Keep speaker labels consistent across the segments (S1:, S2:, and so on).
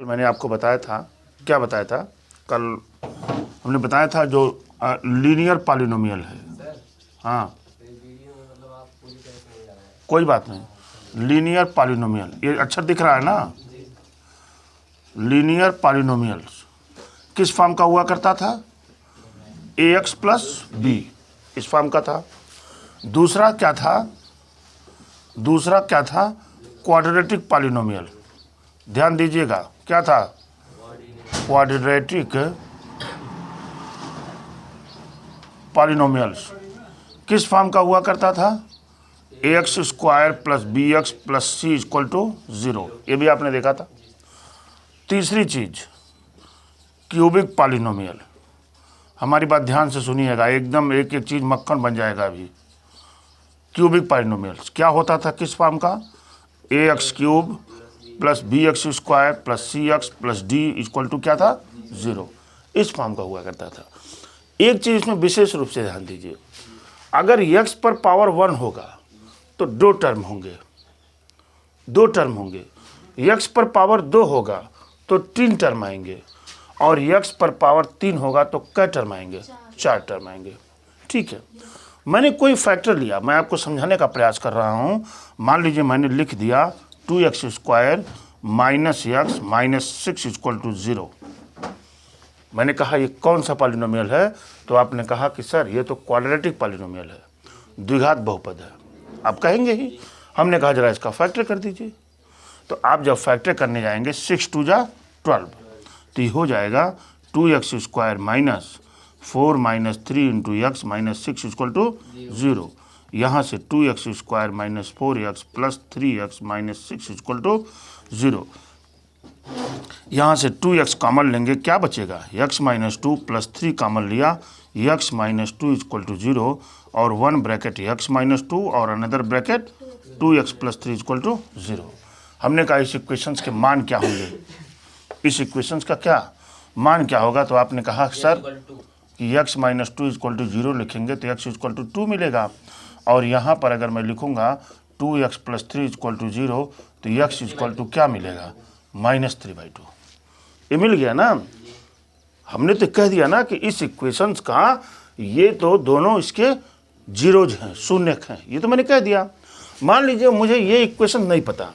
S1: कल मैंने आपको बताया था, क्या बताया था? कल हमने बताया था जो लीनियर पॉलिनोमियल है। हाँ, कोई बात नहीं। लीनियर पॉलिनोमियल, ये अक्षर दिख रहा है ना? लीनियर पॉलिनोमियल किस फॉर्म का हुआ करता था? ax प्लस बी, इस फॉर्म का था। दूसरा क्या था? दूसरा क्या था? Quadratic polynomial. ध्यान दीजिएगा, क्या था? क्वाड्रेटिक पॉलिनोमियल्स किस फॉर्म का हुआ करता था? ax square plus B x plus C equal to 0। ये भी आपने देखा था। तीसरी चीज क्यूबिक पॉलिनोमियल। हमारी बात ध्यान से सुनिएगा, एकदम एक एक चीज मक्खन बन जाएगा अभी। क्यूबिक पॉलिनोमियल्स क्या होता था, किस फॉर्म का? ax cube plus B x square plus C x plus D equal to क्या था? 0। इस फॉर्म का हुआ करता था। एक चीज इसमें विशेष रूप से ध्यान दीजिए, अगर x पर पावर 1 होगा तो 2 टर्म होंगे, 2 टर्म होंगे। x पर पावर 2 होगा तो 3 टर्म आएंगे, और x पर पावर 3 होगा तो कै टर्म आएंगे? 4 टर्म आएंगे। ठीक है, मैंने कोई फैक्टर लिया, मैं आपको समझाने का प्रयास कर रहा हूं। मान लीजिए मैंने लिख दिया 2x square minus x minus 6 equal to 0। मैंने कहा ये कौन सा पॉलिनोमियल है? तो आपने कहा कि सर ये तो क्वाड्रेटिक पॉलिनोमियल है, द्विघात बहुपद है। आप कहेंगे ही, हमने कहा जरा इसका फैक्टर कर दीजिए। तो आप जब फैक्टर करने जाएंगे 6 2 जा 12, तो ये हो जाएगा 2x square minus 4 minus 3 into x minus 6 equal to 0। यहाँ से 2x square minus 4x plus 3x minus 6 equal to 0। यहाँ से 2x कॉमन लेंगे, क्या बचेगा? x माइनस 2 प्लस 3 कॉमन लिया, x माइनस 2 इक्वल टू 0, और 1 ब्रैकेट x माइनस 2 और another bracket 2x plus 3 equal to 0। हमने कहा इस इक्वेशंस के मान क्या होंगे? इस इक्वेशंस का क्या मान क्या होगा? तो आपने कहा सर कि x माइनस 2 इक्वल टू 0 लिखेंगे तो x इक्वल टू 2 मिलेगा, और यहाँ पर अगर मैं लिखूंगा 2x प्लस 3 इक्वल टू 0 तो x इक्वल टू क्या मिलेगा? -3/2। ये मिल गया ना? हमने तो कह दिया ना कि इस इक्वेशंस का ये तो दोनों इसके जीरोज हैं, शून्यक हैं, ये तो मैंने कह दिया। मान लीजिए मुझे ये इक्वेशन नहीं पता,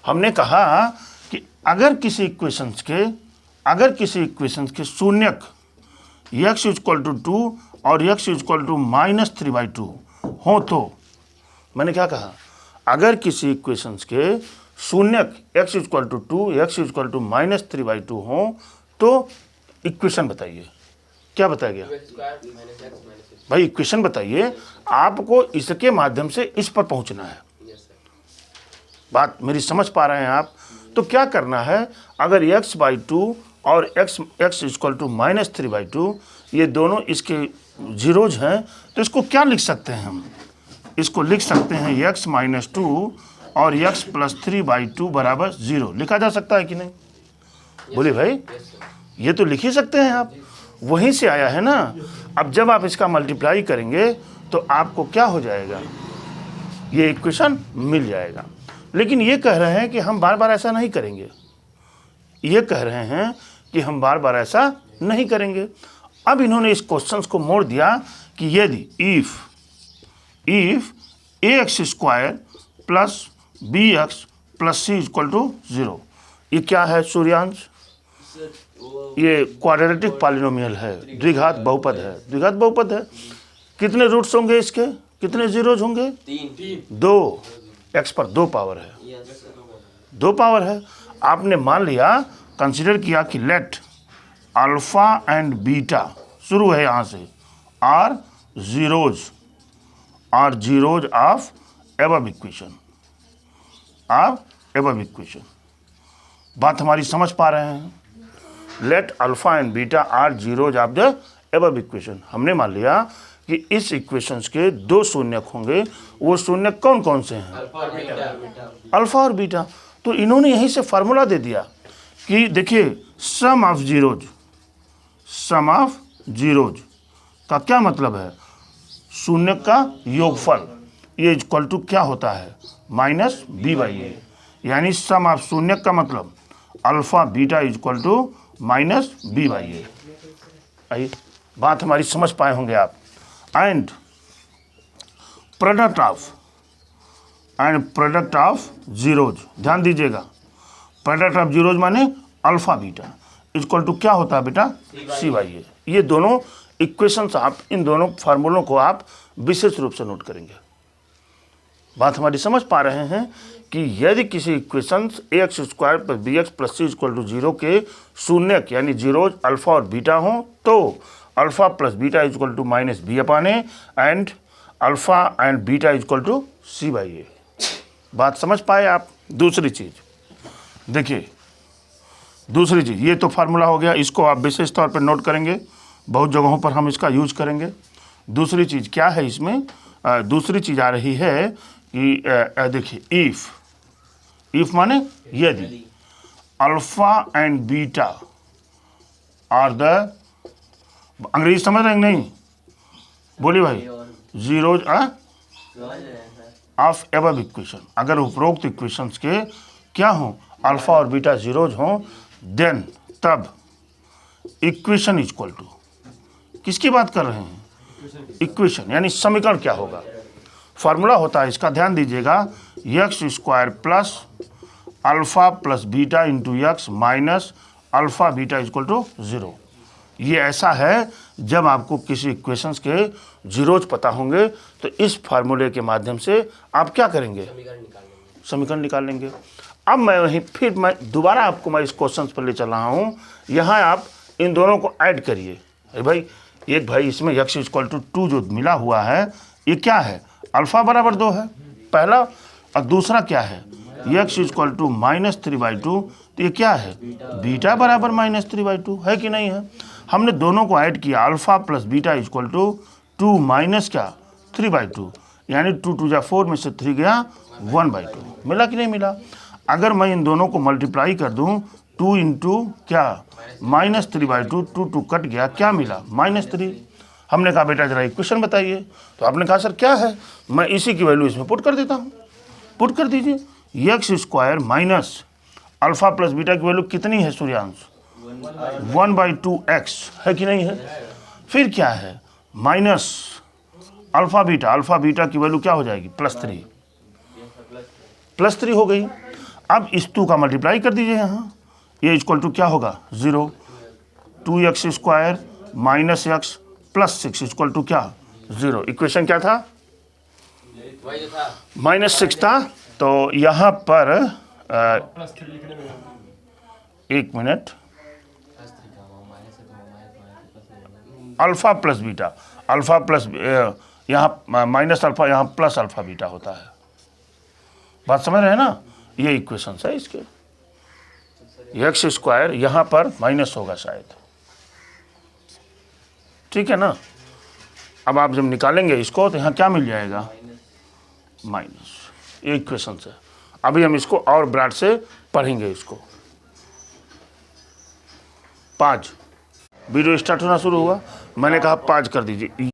S1: हमने कहा कि अगर किसी इक्वेशंस के शून्यक x इक्वल टू 2 और x इक्वल टू -3/2 हो, तो मैंने क्या कहा? अगर किसी इक्वेशंस के शून्यक x equal to 2, x equal to -3/2 हो तो इक्वेशन बताइए। क्या बताया गया भाई? इक्वेशन बताइए। आपको इसके माध्यम से इस पर पहुंचना है। बात मेरी समझ पा रहे हैं आप? तो क्या करना है, अगर x/2 और x इक्वल टू -3/2 ये दोनों इसके जीरोज हैं, तो इसको क्या लिख सकते हैं हम? इसको लिख सकते हैं x माइनस 2 और x प्लस 3/2 बराबर 0। लिखा जा सकता है कि नहीं? बोले भाई, ये तो लिख ही सकते हैं आप, वहीं से आया है ना। अब जब आप इसका मल्टीप्लाई करेंगे तो आपको क्या हो जाएगा? ये इक्वेशन मिल जाएगा। लेकिन ये कह रहे हैं कि हम बार बार ऐसा नहीं करेंगे, ये कह रहे हैं कि हम बार बार ऐसा नहीं करेंगे। अब इन्होंने इस क्वेश्चन को मोड़ दिया कि यदि if ax square plus bx plus c equal to 0, ये क्या है सूर्यांश? ये क्वाड्रेटिक पॉलिनोमियल है, द्विघात बहुपद है। द्विघात बहुपद है, कितने रूट्स होंगे इसके? कितने जीरोज होंगे? 2। x पर 2 पावर है, 2 पावर है। आपने मान लिया, कंसीडर किया कि लेट अल्फा एंड बीटा, शुरू है यहाँ से, are zeros of above equation, बात हमारी समझ पा रहे हैं? Let alpha and beta are zeros of the above equation. हमने मान लिया कि इस इक्वेशंस के 2 शून्यक होंगे। वो शून्यक कौन कौन से हैं? अल्फा और बीटा। तो इन्होंने यहीं से फार्मूला दे दिया कि देखिए सम ऑफ जीरोज का क्या मतलब है? शून्य का योगफल, ये इक्वल टू क्या होता है? -b/a। यानी सम ऑफ शून्य का मतलब alpha beta is equal to minus b by a. आइए, बात हमारी समझ पाए होंगे आप। एंड प्रोडक्ट ऑफ जीरोज, ध्यान दीजिएगा, प्रोडक्ट ऑफ जीरोज माने अल्फा बीटा इक्वल टू क्या होता है बेटा, सी बाई ए। ये दोनों इक्वेशंस, आप इन दोनों फार्मूलों को आप विशेष रूप से नोट करेंगे। बात हमारी समझ पा रहे हैं कि यदि किसी equations a x square plus B x plus C equal to zero के शून्यक यानी जीरोज अल्फा और बीटा हो तो alpha plus beta equal to minus b upon a and alpha and beta equal to c by a. बात समझ पाए आप। दूसरी चीज देखिए, दूसरी चीज, ये तो फार्मूला हो गया, इसको आप विशेष तौर पर नोट करेंगे, बहुत जगहों पर हम इसका यूज करेंगे। दूसरी चीज क्या है इसमें, दूसरी चीज आ रही है कि देखिए, इफ माने यदि alpha and beta are the, Angrezi समझ रहे हैं नहीं, बोलिए भाई, जीरोज ऑफ एबव इक्वेशन, अगर उपरोक्त इक्वेशंस के क्या हो, अल्फा और बीटा जीरोज हों, देन तब इक्वेशन इक्वल टू, किसकी बात कर रहे हैं, इक्वेशन यानी समीकरण क्या होगा, फार्मूला होता है इसका, ध्यान दीजिएगा, x square plus alpha plus beta into x minus alpha beta equal to zero. ये ऐसा है जब आपको किसी इक्वेशंस के जीरोज पता होंगे तो इस फार्मूले के माध्यम से आप क्या करेंगे, समीकरण निकाल लेंगे। अब मैं दोबारा आपको मैं इस क्वेश्चन पर ले चल रहा हूँ। यहाँ आप इन दोनों को ऐड करिए। अरे भाई, एक भाई इसमें एक्स इक्वल टू 2 जो मिला हुआ है, ये क्या है, अल्फा बराबर 2 है पहला, और दूसरा क्या है, एक्स इक्वल टू -3/2, तो ये क्या है, बीटा बराबर -3/2 है कि नहीं है। हमने दोनों को ऐड किया, alpha plus beta equal to 2 minus क्या 3/2, यानी 2 2 जा 4 में से 3 गया 1/2, मिला कि नहीं मिला। अगर मैं इन दोनों को मल्टीप्लाई कर दूं, 2 इंटू क्या -3/2, 2 2 कट गया, क्या मिला -3। हमने कहा बेटा जरा इक्वेशन बताइए, तो आपने कहा सर क्या है, मैं इसी की वैल्यू इसमें पुट कर देता हूँ। पुट कर दीजिए, x square minus alpha plus beta की वैल्यू कितनी है सूर्यांश, 1/2x है कि नहीं है। फिर क्या है, माइनस अल्फा बीटा की वैल्यू क्या हो जाएगी, +3 हो गई। अब इस 2 का मल्टीप्लाई कर दीजिए यहाँ, ये इक्वल टू क्या होगा 0, 2x square minus x plus 6 equal to क्या 0। इक्वेशन क्या था, -6 था। तो यहाँ पर एक minute, alpha plus beta, alpha plus यहाँ माइनस अल्फा, यहाँ प्लस अल्फा बीटा होता है। बात समझ रहे हैं ना, ये इक्वेशन है इसके। एक्स स्क्वायर यहाँ पर माइनस होगा शायद, ठीक है ना। अब आप जब निकालेंगे इसको तो यहाँ क्या मिल जाएगा, माइनस, ये इक्वेशन है। अभी हम इसको और ब्राड से पढ़ेंगे इसको। 5 वीडियो स्टार्ट होना शुरू हुआ, मैंने कहा 5 कर दीजिए।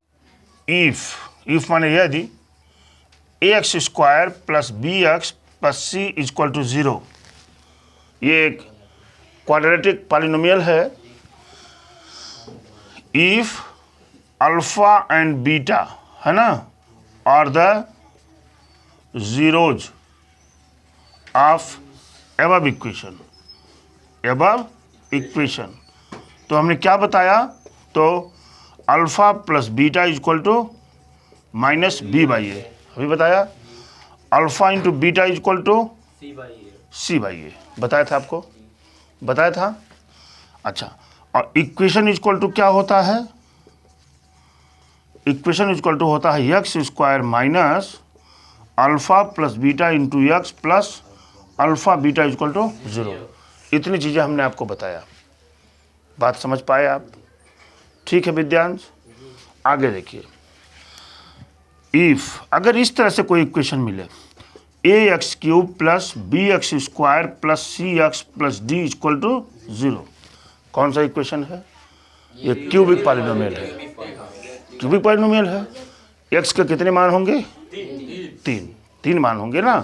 S1: इफ माने यदि x square plus B x plus C equal to 0, ये एक क्वाड्रेटिक पॉलिनोमियल है। इफ अल्फा एंड बीटा है ना are the zeros of above equation, तो हमने क्या बताया, तो alpha plus beta equal to -b/a, अभी बताया। Alpha into beta equal to c/a, बताया था आपको, बताया था। अच्छा, और इक्वेशन इक्वल टू क्या होता है, इक्वेशन इक्वल टू होता है x square minus alpha plus beta into x plus alpha beta equal to 0। इतनी चीज़ें हमने आपको बताया। बात समझ पाए आप, ठीक है विद्यांश। आगे देखिए, इफ अगर इस तरह से कोई इक्वेशन मिले, ax³ plus bx² plus cx plus d equal to 0, कौन सा इक्वेशन है, ये क्यूबिक पॉलिनोमियल है। क्यूबिक पॉलिनोमियल है, x के कितने मान होंगे, 3 मान होंगे ना,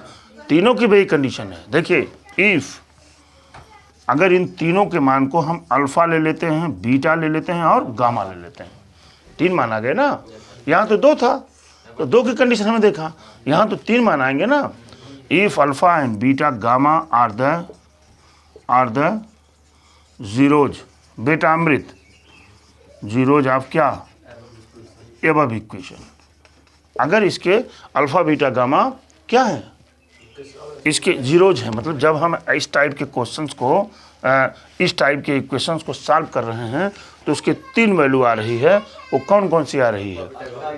S1: तीनों की वही कंडीशन है। देखिए, इफ अगर इन तीनों के मान को हम अल्फा ले लेते हैं, बीटा ले लेते हैं और गामा ले लेते हैं, 3 मान आ गए ना। यहाँ तो 2 था, तो 2 की कंडीशन हमें देखा, यहाँ तो 3 मान आएंगे ना। If alpha and beta gamma are the zeros, बेटा अमृत, जीरोज ऑफ क्या, एबव इक्वेशन। अगर इसके अल्फा बीटा गामा क्या है, इसके जीरोज हैं, मतलब जब हम इस टाइप के क्वेश्चंस को इस टाइप के इक्वेशंस को सॉल्व कर रहे हैं तो उसके 3 वैल्यू आ रही है। वो कौन कौन सी आ रही है,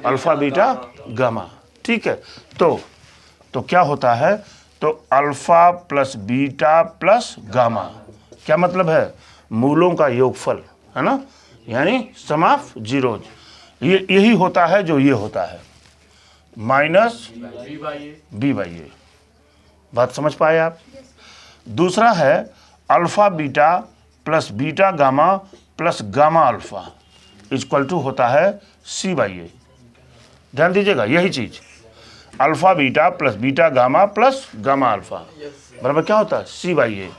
S1: अल्फा बीटा गामा। ठीक है, तो क्या होता है, तो alpha plus beta plus gamma, क्या मतलब है, मूलों का योगफल है ना, यानी सम ऑफ जीरोज। यही होता है जो ये होता है, माइनस बी बाई ए। बात समझ पाए आप। दूसरा है alpha beta plus beta gamma plus gamma alpha equal to होता है सी बाई ए। ध्यान दीजिएगा, यही चीज alpha beta plus beta gamma plus gamma alpha बराबर क्या होता है, सी बाई ए।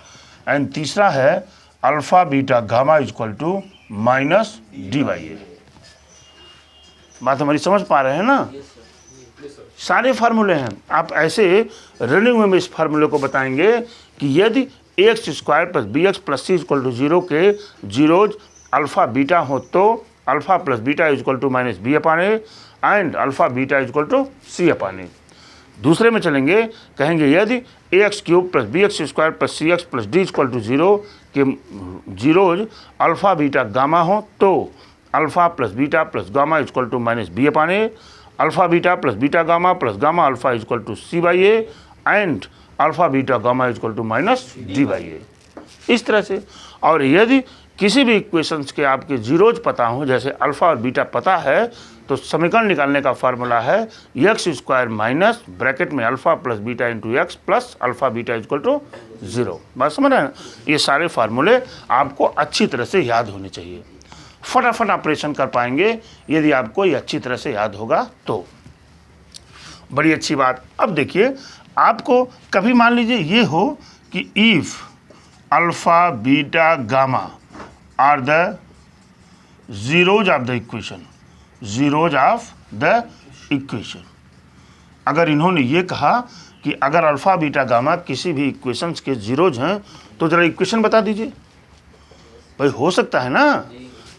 S1: एंड तीसरा है alpha beta gamma equal to minus d by a. बात हमारी समझ पा रहे हैं ना। सारे फार्मूले हैं, आप ऐसे रनिंग में इस फार्मूले को बताएंगे कि यदि x square plus B x plus C equal to 0 के जीरोज अल्फा बीटा हो तो alpha plus beta equal to minus b upon a and alpha beta equal to c upon a. दूसरे में चलेंगे, कहेंगे यदि a x cube plus B x square plus C x plus D equal to 0 के zeros alpha beta gamma हो तो alpha plus gamma equal to minus b upon a, alpha beta gamma plus gamma alpha equal to c by a and alpha beta gamma equal to minus d by a. इस तरह से। और यदि किसी भी equations के आपके zeros पता हो, जैसे अल्फा और बीटा पता है, तो समीकरण निकालने का फार्मूला है एक्स स्क्वायर माइनस ब्रैकेट में alpha plus beta into x plus alpha beta equal to 0। बात समझ रहे हैं। ये सारे फार्मूले आपको अच्छी तरह से याद होने चाहिए, फटाफट ऑपरेशन कर पाएंगे यदि आपको ये अच्छी तरह से याद होगा तो। बड़ी अच्छी बात। अब देखिए, आपको कभी मान लीजिए ये हो कि if alpha beta gamma are the zeros of the equation, zeros of the equation. अगर इन्होंने ये कहा कि अगर अल्फा बीटा गामा किसी भी इक्वेशंस के जीरोज हैं तो जरा इक्वेशन बता दीजिए। भाई हो सकता है ना,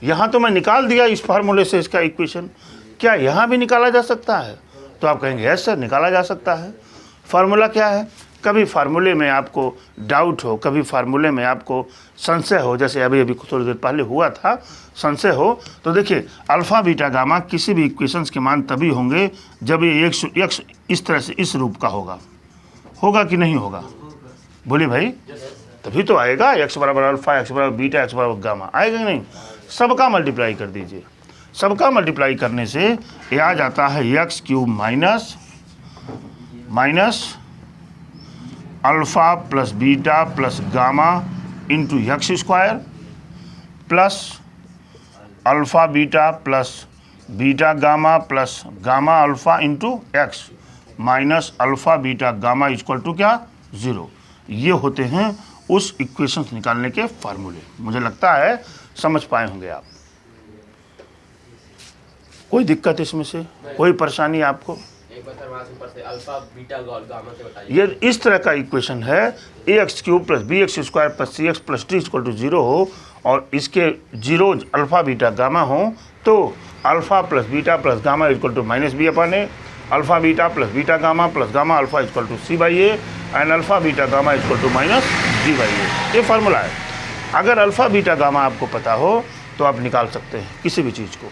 S1: यहाँ तो मैं निकाल दिया इस फार्मूले से इसका इक्वेशन, क्या यहाँ भी निकाला जा सकता है? तो आप कहेंगे यस सर निकाला जा सकता है। फार्मूला क्या है? कभी फार्मूले में आपको डाउट हो, कभी फार्मूले में आपको संशय हो, जैसे अभी थोड़ी देर पहले हुआ था, संशय हो, तो देखिए अल्फा बीटा गामा किसी भी इक्वेशंस के मान तभी होंगे जब ये एक्स इस तरह से इस रूप का होगा कि नहीं होगा? बोलिए भाई, तभी तो आएगा। एक्स बराबर अल्फा, एक्स बराबर बीटा, एक्स बराबर गामा, आएगा कि नहीं? सबका मल्टीप्लाई कर दीजिए। सबका मल्टीप्लाई करने से ये आ जाता है x cube minus alpha plus beta plus gamma into x square plus alpha beta plus beta gamma plus gamma alpha into x minus alpha beta gamma equal to क्या? 0। ये होते हैं उस इक्वेशंस निकालने के फार्मूले। मुझे लगता है समझ पाए होंगे आप। कोई दिक्कत इसमें से, कोई परेशानी आपको?
S2: एक बार ऊपर से अल्फा बीटा गामा से बताइए।
S1: ये इस तरह का इक्वेशन है, a x cube plus B x square plus C x plus D equal to 0 हो और इसके जीरोज अल्फा बीटा गामा हो तो alpha plus gamma equal to minus b upon a, alpha beta gamma plus gamma alpha equal to c by a and alpha beta gamma equal to minus d by a. ये formula है। अगर alpha beta gamma आपको पता हो तो आप निकाल सकते हैं किसी भी चीज़ को।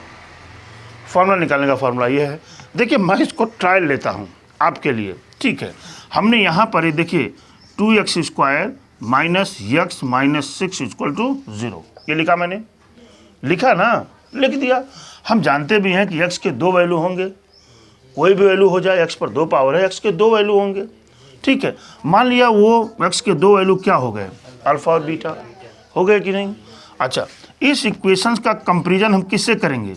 S1: फार्मूला निकालने का फार्मूला ये है। देखिए मैं इसको ट्रायल लेता हूँ आपके लिए, ठीक है। हमने यहाँ पर देखिए 2x square minus x minus 6 equal to 0 ये लिखा मैंने, लिखा ना, लिख दिया। हम जानते भी हैं कि x के 2 वैल्यू होंगे, कोई भी वैल्यू हो जाए, x पर 2 पावर है, x के 2 वैल्यू होंगे, ठीक है। मान लिया वो x के 2 वैल्यू क्या हो गए? अल्फा और बीटा हो गए कि नहीं? अच्छा, इस इक्वेशंस का कंपेरिजन हम किससे करेंगे?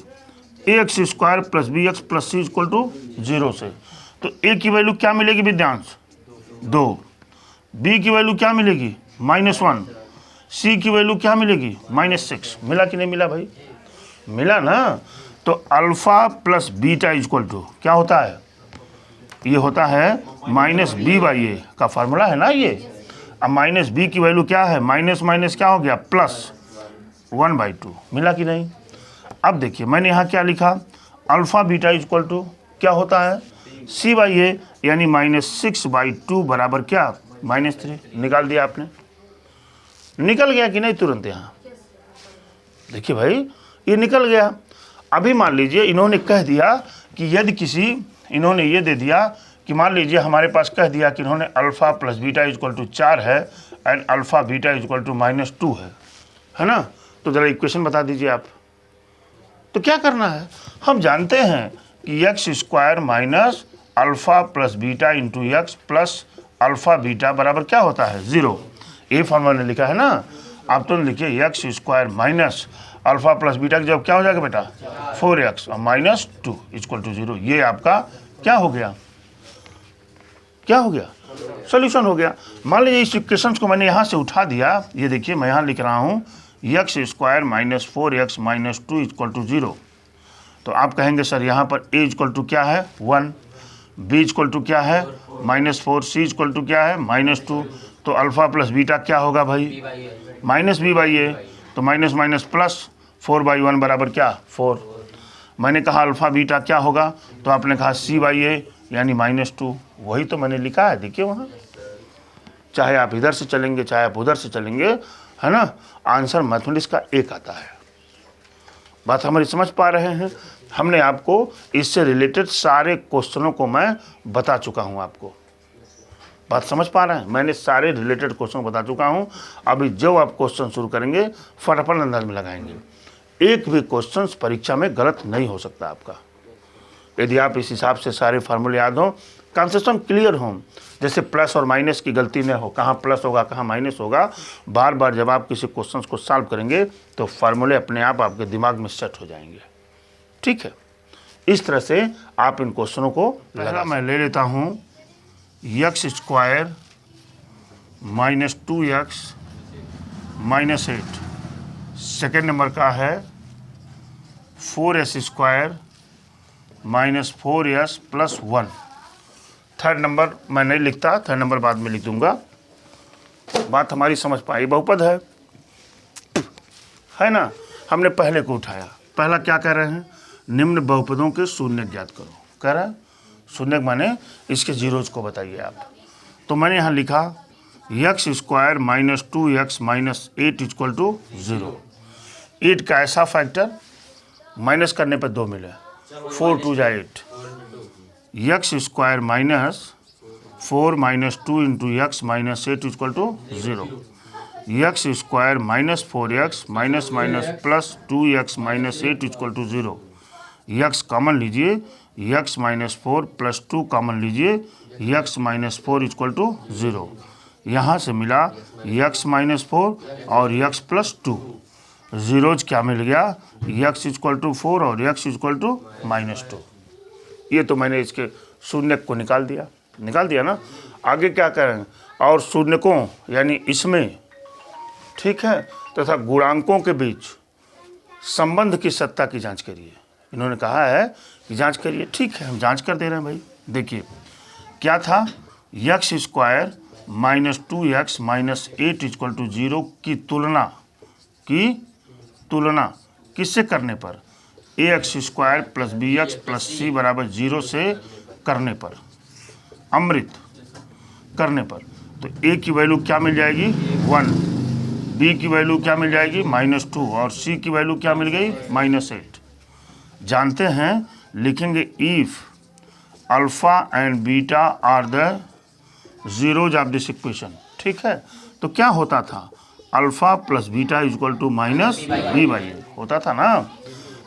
S1: A x square plus B x plus C equal to 0 से। तो ए की वैल्यू क्या मिलेगी विद्यांश? 2। बी की वैल्यू क्या मिलेगी? -1। सी की वैल्यू क्या मिलेगी -6। मिला कि नहीं मिला भाई, मिला ना। तो alpha plus beta equal to क्या होता है, ये होता है -b/a का फार्मूला है ना ये। अब -b की वैल्यू क्या है, माइनस माइनस क्या हो गया +1/2। मिला कि नहीं। अब देखिए मैंने यहाँ क्या लिखा, अल्फा बीटा इक्वल टू क्या होता है c/a यानी -6/2 बराबर क्या -3। निकाल दिया आपने, निकल गया कि नहीं तुरंत। यहाँ देखिए भाई ये निकल गया। अभी मान लीजिए इन्होंने कह दिया कि यदि इन्होंने ये दे दिया कि मान लीजिए हमारे पास कह दिया कि इन्होंने alpha plus beta equal to 4 है and alpha beta equal to -2 है ना। तो जरा इक्वेशन बता दीजिए आप। तो क्या करना है, हम जानते हैं कि x² minus alpha plus beta into x plus alpha beta बराबर क्या होता है 0। ये फॉर्मूला ने लिखा है ना। आप तो लिखिए x² minus alpha plus beta जब क्या हो जाएगा बेटा 4x और -2 इक्वल टू 0। ये आपका क्या हो गया, क्या हो गया, सोल्यूशन हो गया। मान लीजिए इस इक्वेशन को मैंने यहाँ से उठा दिया, ये देखिए मैं यहाँ लिख रहा हूँ x² minus 4x minus 2 equal to 0। तो आप कहेंगे सर यहाँ पर a इक्वल टू क्या है 1, b इक्वल टू क्या है -4, c इक्वल टू क्या है -2। तो अल्फा प्लस बीटा क्या होगा भाई -b/a। तो माइनस माइनस प्लस 4/1 बराबर क्या 4। मैंने कहा अल्फा बीटा क्या होगा, तो आपने कहा c/a यानी -2। वही तो मैंने लिखा है, देखिए वहाँ। चाहे आप इधर से चलेंगे चाहे आप उधर से चलेंगे, है ना, आंसर मैथमेटिक्स का एक आता है। बात हमारी समझ पा रहे हैं। हमने आपको इससे रिलेटेड सारे क्वेश्चनों को मैं बता चुका हूँ आपको। बात समझ पा रहे हैं, मैंने सारे रिलेटेड क्वेश्चन बता चुका हूँ। अभी जो आप क्वेश्चन शुरू करेंगे फटाफट अंदाज में लगाएंगे। एक भी क्वेश्चन परीक्षा में गलत नहीं हो सकता आपका, यदि आप इस हिसाब से सारे फार्मूले याद हों, कंसेप्ट क्लियर हों। जैसे प्लस और माइनस की गलती न हो, कहाँ प्लस होगा कहाँ माइनस होगा। बार बार जब आप किसी क्वेश्चन को सॉल्व करेंगे तो फार्मूले अपने आप आपके दिमाग में सेट हो जाएंगे। ठीक है, इस तरह से आप इन क्वेश्चनों को लगा। मैं ले लेता हूँ x² minus 2x minus 8। Second number का है 4s² minus 4s plus 1। Third number मैं नहीं लिखता, थर्ड नंबर बाद में लिख दूंगा। बात हमारी समझ पाई, बहुपद है ना। हमने पहले को उठाया, पहला क्या कह रहे हैं, निम्न बहुपदों के शून्य ज्ञात करो। कह रहा है शून्य माने इसके जीरोज को बताइए आप। तो मैंने यहाँ लिखा x² minus 2x minus 8 equal to 0। 8 का ऐसा फैक्टर माइनस करने पर 2 मिले, 4 2 जा 8। x² minus 4 minus 2 into x minus 8 equal to 0। x² minus 4x minus minus plus 2x minus 8 equal to 0। x common लीजिए, x माइनस 4 प्लस 2 कॉमन लीजिए, x minus 4 equal to 0। यहाँ से मिला x माइनस 4 और x प्लस 2। जीरोज क्या मिल गया, x equal to 4 और x equal to -2। ये तो मैंने इसके शून्य को निकाल दिया ना। आगे क्या करेंगे, और शून्यकों यानी इसमें, ठीक है, तथा गुणांकों के बीच संबंध की सत्ता की जांच करिए। इन्होंने कहा है कि जांच करिए, ठीक है हम जांच कर दे रहे हैं भाई। देखिए क्या था, x² minus 2x minus 8 equal to 0 की तुलना किससे करने पर, ax² plus bx plus c बराबर 0 से करने पर, अमृत करने पर। तो a की वैल्यू क्या मिल जाएगी 1, b की वैल्यू क्या मिल जाएगी -2 और c की वैल्यू क्या मिल गई -8। जानते हैं, लिखेंगे if alpha and beta are the zeros of this equation. ठीक है, तो क्या होता था, alpha plus beta equal to minus b/a होता था ना।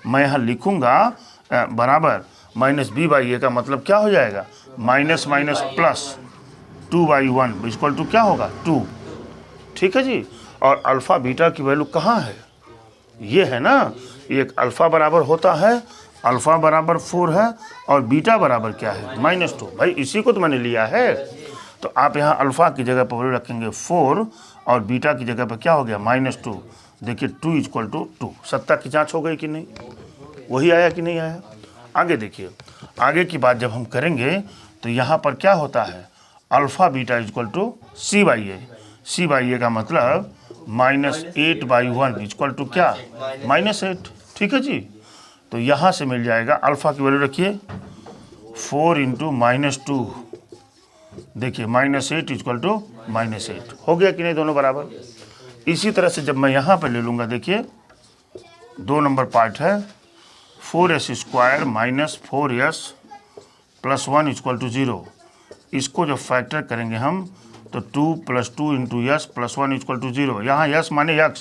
S1: मैं यहाँ लिखूँगा बराबर -b/a का मतलब क्या हो जाएगा, minus minus plus 2/1 equal to क्या होगा 2। ठीक है जी। और अल्फ़ा बीटा की वैल्यू कहाँ है, ये है ना, एक अल्फ़ा बराबर होता है, अल्फ़ा बराबर 4 है और बीटा बराबर क्या है -2। भाई इसी को तो मैंने लिया है। तो आप यहाँ अल्फ़ा की जगह पर रखेंगे 4 और बीटा की जगह पर क्या हो गया -2। देखिए 2 इक्वल टू 2। सत्ता की जांच हो गई कि नहीं, वही आया कि नहीं आया। आगे देखिए, आगे की बात जब हम करेंगे तो यहाँ पर क्या होता है, alpha beta equal to C/A। C/A का मतलब -8/1 इक्वल टू क्या, -8। ठीक है जी। तो यहाँ से मिल जाएगा अल्फ़ा की वैल्यू रखिए 4 इंटू -2, देखिए -8 इक्वल टू -8 हो गया कि नहीं, दोनों बराबर। इसी तरह से जब मैं यहाँ पर ले लूँगा, देखिए 2 नंबर पार्ट है 4s² - 4s + 1 इक्वल टू 0। इसको जब फैक्टर करेंगे हम तो 2 + 2 इंटू s + 1 इक्वल टू 0। यहाँ s माने x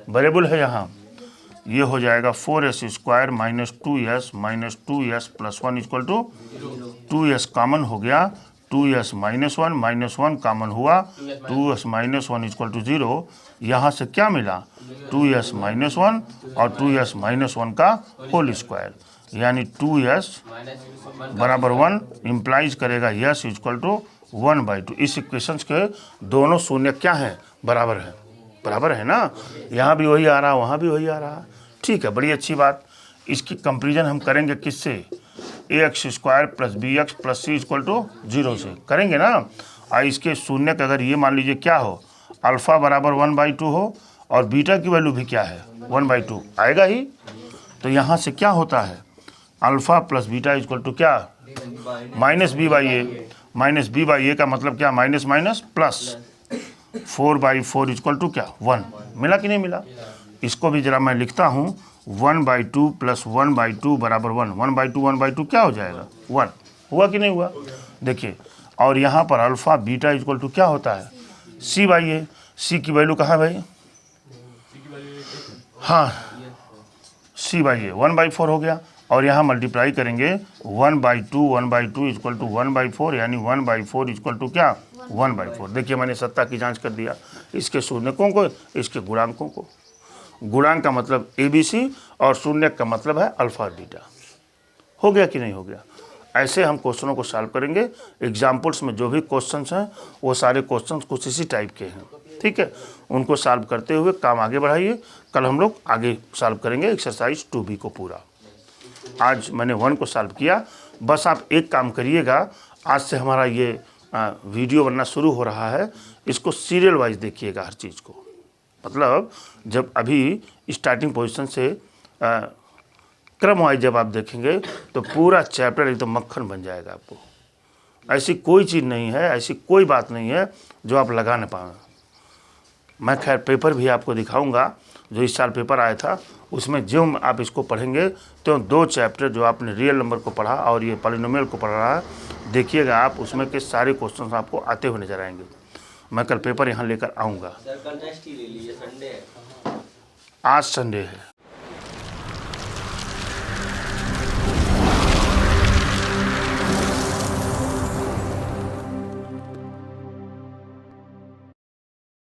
S1: वेरिएबल है, यहाँ ये हो जाएगा 4s² - 2s - 2s + 1 equal to 2s common हो गया, 2s - 1 कॉमन हुआ, 2s - 1 इक्वल टू 0। यहाँ से क्या मिला, 2s - 1 और 2s - 1 का होल स्क्वायर, यानी 2s बराबर 1 इम्प्लाइज करेगा s इक्वल टू 1/2। इस इक्वेशन के दोनों शून्य क्या हैं, बराबर है, बराबर है ना। यहाँ भी वही आ रहा, वहाँ भी वही आ रहा। ठीक है, बड़ी अच्छी बात। इसकी कंपेरिजन हम करेंगे किससे, ax² + bx + c equal to 0 से करेंगे ना। और इसके शून्य का अगर ये मान लीजिए क्या हो, अल्फ़ा बराबर 1/2 हो और बीटा की वैल्यू भी क्या है 1/2 आएगा ही। तो यहाँ से क्या होता है, alpha plus beta equal to क्या, -b/a। -b/a का मतलब क्या, minus minus plus, 4/4 equal to क्या 1। मिला कि नहीं मिला। इसको भी जरा मैं लिखता हूँ, 1/2 + 1/2 बराबर 1। 1/2 क्या हो जाएगा 1। हुआ कि नहीं हुआ, देखिए। और यहाँ पर अल्फ़ा बीटा इक्वल टू क्या होता है, C/A। C की वैल्यू कहाँ है भाई, हाँ C/A 1/4 हो गया। और यहाँ मल्टीप्लाई करेंगे 1/2 इक्वल टू 1/4, यानी 1/4 इक्वल टू क्या 1/4। देखिए मैंने सत्ता की जांच कर दिया, इसके शून्यकों को, इसके गुणांकों को। गुणांक का मतलब ABC और शून्य का मतलब है अल्फ़ा बीटा। हो गया कि नहीं हो गया। ऐसे हम क्वेश्चनों को सॉल्व करेंगे। एग्जाम्पल्स में जो भी क्वेश्चंस हैं वो सारे क्वेश्चंस कुछ इसी टाइप के हैं, ठीक है। उनको सॉल्व करते हुए काम आगे बढ़ाइए। कल हम लोग आगे सॉल्व करेंगे एक्सरसाइज 2B को पूरा। आज मैंने 1 को सॉल्व किया। बस आप एक काम करिएगा, आज से हमारा ये वीडियो बनना शुरू हो रहा है, इसको सीरियल वाइज देखिएगा हर चीज़ को। मतलब जब अभी स्टार्टिंग पोजीशन से क्रम वाइज जब आप देखेंगे तो पूरा चैप्टर एकदम मक्खन बन जाएगा आपको। ऐसी कोई चीज़ नहीं है, ऐसी कोई बात नहीं है जो आप लगा न पाएँ। मैं खैर पेपर भी आपको दिखाऊंगा, जो इस साल पेपर आया था उसमें जो आप इसको पढ़ेंगे तो 2 चैप्टर जो आपने रियल नंबर को पढ़ा और ये पॉलिनोमियल को पढ़ रहा है, देखिएगा आप उसमें के सारे क्वेश्चन आपको आते हुए नजर आएंगे। मैं कल पेपर यहाँ लेकर आऊँगा।
S2: सर कल टेस्ट ही ले लीजिए, संडे है।
S1: आज संडे है।